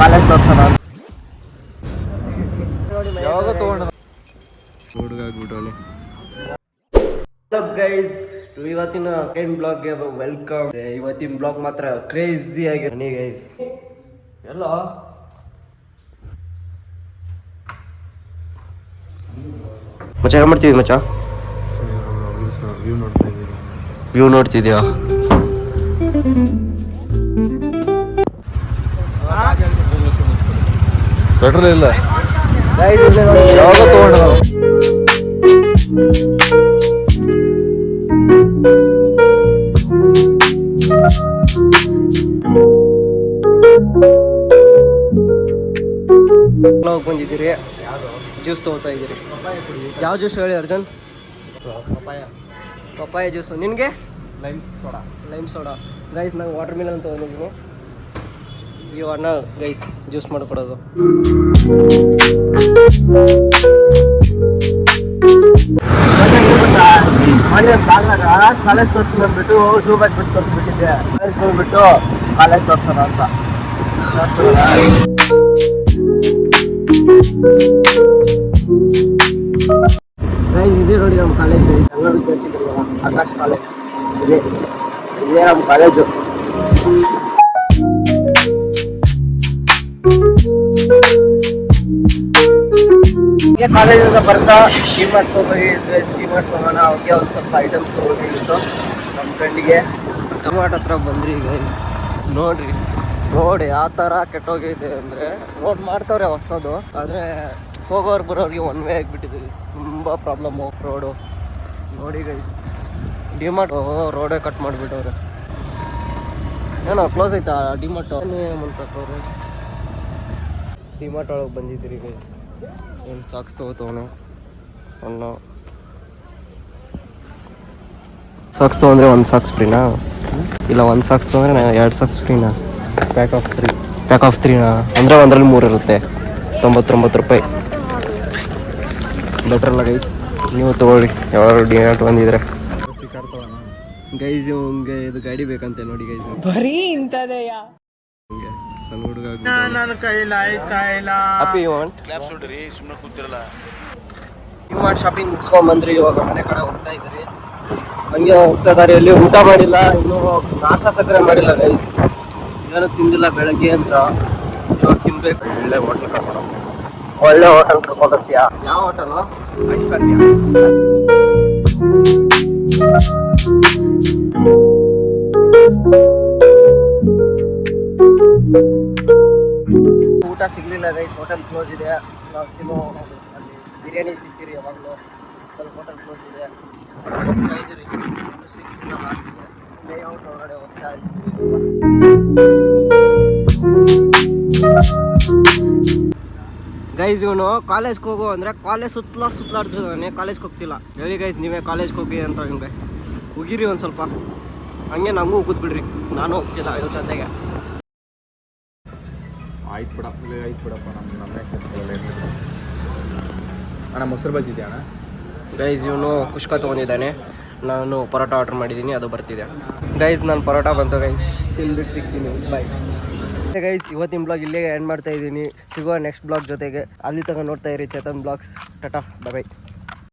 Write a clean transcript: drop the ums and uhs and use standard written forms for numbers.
College ತೋರ್ಸೋಣ ಯಾವಾಗ ತಗೊಂಡ ಹುಡುಗ ಆಗ್ಬಿಟ್ಟವನೆ. ಹಲೋ ಗೈಸ್, ಇವತ್ತಿನ ಸೆಕೆಂಡ್ ಬ್ಲಾಗ್ಗೆ ವೆಲ್ಕಮ್. ಇವತ್ತಿನ ಬ್ಲಾಗ್ ಮಾತ್ರ ಕ್ರೇಜಿ ಆಗಿ ಬನ್ನಿ ಗೈಸ್. ಎಲ್ಲ ಮಚ್ಚ ಏನು ಮಾಡ್ತಿದ್ವಿ ಮಚ್ಚ? ವ್ಯೂ ನೋಡ್ತಿದ್ಯಾ? ಪೆಟ್ರೋಲ್ ಇಲ್ಲ, ಯಾವಾಗ ತಗೊಂಡ ಹೋಗಿ ಬಂದಿದ್ದೀರಿ, ಜ್ಯೂಸ್ ತಗೋತಾ ಇದ್ದೀರಿ. ಯಾವ ಜ್ಯೂಸ್ ಹೇಳಿ ಅರ್ಜುನ್? Papaya juice. ನಿನಗೆ ಲೈಮ್ ಸೋಡಾ. ಗೈಸ್ ನಂಗೆ ವಾಟರ್ ಮಿಲನ್ ತೊಗೊಂಡಿದ್ದೀನಿ. ಈ ಅಣ್ಣ ಗೈಸ್ ಜ್ಯೂಸ್ ಮಾಡಿಕೊಡೋದು. ಕಾಲೇಜ್ ತೋರಿಸ್ತೀನಿ ಅಂದ್ಬಿಟ್ಟು ಝೂ ಬಿಟ್ಟು ತೋರಿಸ್ಬಿಟ್ಟಿದ್ದೆ. ಕಾಲೇಜ್ ಹೋಗ್ಬಿಟ್ಟು ಕಾಲೇಜ್ ತೋರ್ಸೋಣ ಅಂತ. ಇದೇ ನೋಡಿ ನಮ್ಮ ಕಾಲೇಜ್. ಎಲ್ಲರೂ ಕೇಳ್ತಿದ್ರಲ್ಲ, ಆಕಾಶ್ ಕಾಲೇಜ್ ಇದೇ ನಮ್ಮ ಕಾಲೇಜು. ಹೀಗೆ ಕಾಲೇಜಿಂದ ಬರ್ತಾ ಡಿಮಾರ್ಟ್ ಹೋಗಿದ್ರೆ ಡಿಮಾರ್ಟ್ ಹೋಗೋಣ, ಅವ್ರಿಗೆ ಒಂದು ಸ್ವಲ್ಪ ಐಟಮ್ಸ್ ತೊಗೊಂಡಿತ್ತು ನಮ್ಮ ಫ್ರೆಂಡಿಗೆ. ಡಿಮಾರ್ಟ್ ಹತ್ರ ಬಂದ್ರಿ ಈಗ. ನೋಡ್ರಿ ರೋಡ್ ಯಾವ ಥರ ಕೆಟ್ಟೋಗಿದೆ ಅಂದರೆ, ರೋಡ್ ಮಾಡ್ತವ್ರೆ ಹೊಸದು, ಆದರೆ ಹೋಗೋರು ಬರೋರಿಗೆ ಒನ್ ವೇ ಆಗಿಬಿಟ್ಟಿದ್ದೀವಿ. ತುಂಬ ಪ್ರಾಬ್ಲಮ್ಮು ರೋಡು. ನೋಡಿ ಗೈಸ್, ಡಿಮಾರ್ಟ್ ರೋಡೇ ಕಟ್ ಮಾಡಿಬಿಟ್ಟವ್ರೆ. ಏನೋ ಕ್ಲೋಸ್ ಆಯ್ತಾ ಡಿಮಾರ್ಟ್? ಮುಂತವ್ರೆ. ಡಿಮಾರ್ಟ್ ಒಳಗೆ ಬಂದಿದ್ದೀರಿ ಗೈಸ್. ಏನು ಸಾಕ್ಸ್ ತೊಗೋತವನು ಅಣ್ಣ. ಸಾಕ್ಸ್ ತೊಗೊಂಡ್ರೆ ಒಂದು ಸಾಕ್ಸ್ ಫ್ರೀನಾ? ಇಲ್ಲ, ಒಂದು ಸಾಕ್ಸ್ ತೊಗೊಂಡ್ರೆ 2 ಸಾಕ್ಸ್ ಫ್ರೀನಾ? ಪ್ಯಾಕ್ ಆಫ್ 3ನಾ? ಅಂದರೆ ಒಂದರಲ್ಲಿ 3 ಇರುತ್ತೆ. 99 ರೂಪಾಯಿ. ಬೆಟ್ರಲ್ಲ ಗೈಸ್, ನೀವು ತೊಗೊಳ್ಳಿ ಯಾವಾಗ ಡಿಮಾರ್ಟ್ ಬಂದಿದ್ರೆ. ಗೈಸ್ ಇವಂಗೆ ಇದು ಗಾಡಿ ಬೇಕಂತೆ ನೋಡಿ ಗೈಸ್. ಬರೀ ಇಂಥದೆಯ ಸಣ್ಣ ಹುಡುಗ ಡಿಮಾರ್ಟ್ ಶಾಪಿಂಗ್ ಮುಗಿಸ್ಕೊಂಡ್ ಬಂದ್ರಿ. ಇವಾಗ ಮನೆ ಕಡೆ ಹೋಗ್ತಾ ಇದ್ರಿ. ಹಂಗೆ ಹೋಗ್ತಾ ಇದಾರೆ. ಎಲ್ಲಿ ಊಟ ಮಾಡಿಲ್ಲ, ಇನ್ನೂ ನಾಷ್ಟ ಸಕ್ಕರೆ ಮಾಡಿಲ್ಲ ಗೈಸ್. ಏನೂ ತಿಂದಿಲ್ಲ ಬೆಳಗ್ಗೆ ಅಂತ. ಇವಾಗ ತಿನ್ಬೇಕು. ಒಳ್ಳೆ ಹೋಟೆಲ್ ಕರ್ಕೊಂಡೋಗ್ತೀಯಾ? ಯಾವ ಹೋಟೆಲು? ಊಟ ಸಿಗ್ಲಿಲ್ಲ ಗೈಸ್, ಹೋಟೆಲ್ ಕ್ಲೋಸ್ ಇದೆ. ನಾವು ತಿನ್ನೋ ಅಲ್ಲಿ ಬಿರಿಯಾನಿ ಸಿಗ್ತೀರಿ ಯಾವಾಗಲೂ. ಹೋಟೆಲ್ ಕ್ಲೋಸ್ ಇದೆ. ಹೋಗ್ತಾ ಇದ್ದೀರಿ, ಸಿಗ್ಲಿಲ್ಲ ಲಾಸ್ಟಿಗೆ. ಲೇಔಟ್ ಒಳಗಡೆ ಹೋಗ್ತಾ ಇದ್ದೀವಿ. ಗೈಸ್ ಇವನು ಕಾಲೇಜ್ಗೆ ಹೋಗು ಅಂದರೆ ಕಾಲೇಜ್ ಸುತ್ತಲಾಡ್ತಿದ್ದಾನೆ. ಕಾಲೇಜ್ಗೆ ಹೋಗ್ತಿಲ್ಲ. ಹೇಳಿ ಗೈಸ್, ನೀವೇ ಕಾಲೇಜ್ಗೆ ಹೋಗಿ ಅಂತ ಹಿಂಗೆ ಹೋಗಿರಿ ಒಂದು ಸ್ವಲ್ಪ. ಹಂಗೆ ನಮಗೂ ಕೂತ್ಬಿಡ್ರಿ, ನಾನು ಹೋಗ್ತಿಲ್ಲ ಇದ್ರ ಜೊತೆಗೆ. ಆಯ್ತು ಬಿಡಪ್ಪ ನಮ್ಮ ಅಣ್ಣ. ಮೊಸರು ಬಜ್ಜಿದ್ದೆ ಅಣ್ಣ. ಗೈಸ್ ಇವನು ಕುಷ್ಕ ತೊಗೊಂಡಿದ್ದಾನೆ. ನಾನು ಪರೋಟ ಆರ್ಡ್ರ್ ಮಾಡಿದ್ದೀನಿ, ಅದು ಬರ್ತಿದೆ. ಗೈಸ್ ನಾನು ಪರೋಟ ಬಂತು ಗೈಸ್, ತಿಂದ್ಬಿಟ್ಟು ಸಿಗ್ತೀನಿ. ಬಾಯ್ ಗೈಸ್, ಇವತ್ತಿನ ಬ್ಲಾಗ್ ಇಲ್ಲೇ ಎಂಡ್ ಮಾಡ್ತಾ ಇದ್ದೀನಿ. ಸಿಗುವ ನೆಕ್ಸ್ಟ್ ಬ್ಲಾಗ್ ಜೊತೆಗೆ. ಅಲ್ಲಿ ತಗೊಂಡು ನೋಡ್ತಾ ಇರಿ ಚೇತನ್ ಬ್ಲಾಗ್ಸ್. ಟಾಟಾ, ಬಾಯ್.